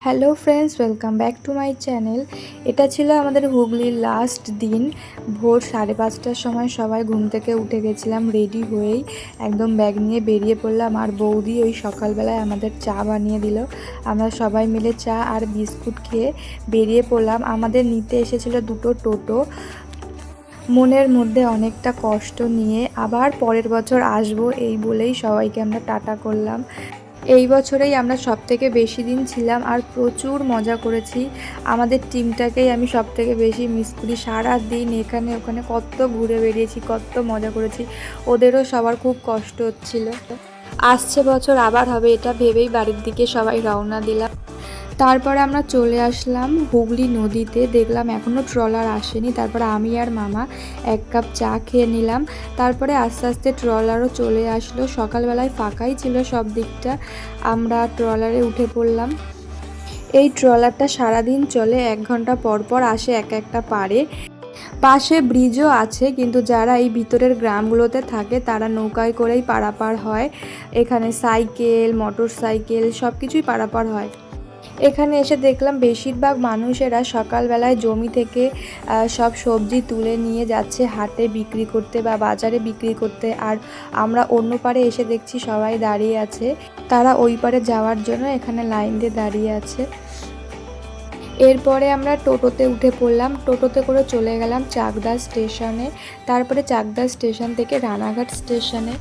Hello friends, welcome back to my channel. এটা ছিল আমাদের হুগলির লাস্ট দিন। ভোর 5:30টার সময় সবাই ঘুম থেকে উঠে গেছিলাম, রেডি হয়েই একদম ব্যাগ নিয়ে বেরিয়ে পড়লাম। আর বৌদি ওই সকালবেলায় আমাদের চা বানিয়ে দিল। আমরা সবাই মিলে চা আর বিস্কুট খেয়ে বেরিয়ে পড়লাম। আমাদের নিতে এসেছিল দুটো টোটো। মনের মধ্যে অনেকটা কষ্ট নিয়ে আবার পরের বছর আসবো এই বলেই সবাইকে আমরা টাটা করলাম। এই বছরেই আমরা সবথেকে বেশি দিন ছিলাম আর প্রচুর মজা করেছি। আমাদের টিমটাকেই আমি সবথেকে বেশি মিস করি। সারা দিন এখানে ওখানে কত ঘুরে বেরিয়েছি, কত মজা করেছি। ওদেরও সবার খুব কষ্ট হচ্ছিল। আসছে বছর আবার হবে এটা ভেবেই বাড়ির দিকে সবাই রওনা দিলাম। তারপরে আমরা চলে আসলাম হুগলি নদীতে। দেখলাম এখনও ট্রলার আসেনি। তারপরে আমি আর মামা এক কাপ চা খেয়ে নিলাম। তারপরে আস্তে আস্তে ট্রলারও চলে আসলো। সকালবেলায় ফাঁকাই ছিল সব দিকটা। আমরা ট্রলারে উঠে পড়লাম। এই ট্রলারটা সারাদিন চলে, 1 ঘন্টা পর পর আসে একটা পাড়ে। পাশে ব্রিজও আছে, কিন্তু যারা এই ভিতরের গ্রামগুলোতে থাকে তারা নৌকায় করেই পারাপার হয়। এখানে সাইকেল, মোটর সাইকেল সব কিছুই পারাপার হয়। এখানে এসে দেখলাম বেশিরভাগ মানুষেরা সকালবেলায় জমি থেকে সব সবজি তুলে নিয়ে যাচ্ছে হাটে বিক্রি করতে বা বাজারে বিক্রি করতে। আর আমরা অন্য পারে এসে দেখছি সবাই দাঁড়িয়ে আছে, তারা ওই পারে যাওয়ার জন্য এখানে লাইন দিয়ে দাঁড়িয়ে আছে। এরপরে আমরা টোটোতে উঠে পড়লাম। টোটোতে করে চলে গেলাম চাকদা স্টেশনে। তারপরে চাকদা স্টেশন থেকে রানাঘাট স্টেশনে।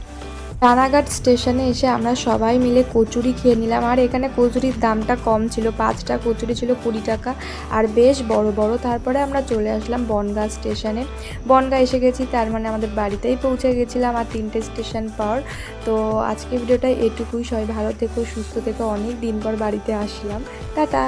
রানাঘাট স্টেশনে এসে আমরা সবাই মিলে কচুরি খেয়ে নিলাম। আর এখানে কচুরির দামটা কম ছিল, 5টা কচুরি ছিল 20 টাকা, আর বেশ বড় বড়। তারপরে আমরা চলে আসলাম বনগাঁ স্টেশনে। বনগাঁ এসে গেছি, তার মানে আমাদের বাড়িতেই পৌঁছে গেছিলাম আর 3টে স্টেশন পর। তো আজকে ভিডিওটা এটুকুই। সবাই ভালো থেকো, সুস্থ থেকো। অনেক দিন পর বাড়িতে আসলাম। টাটা।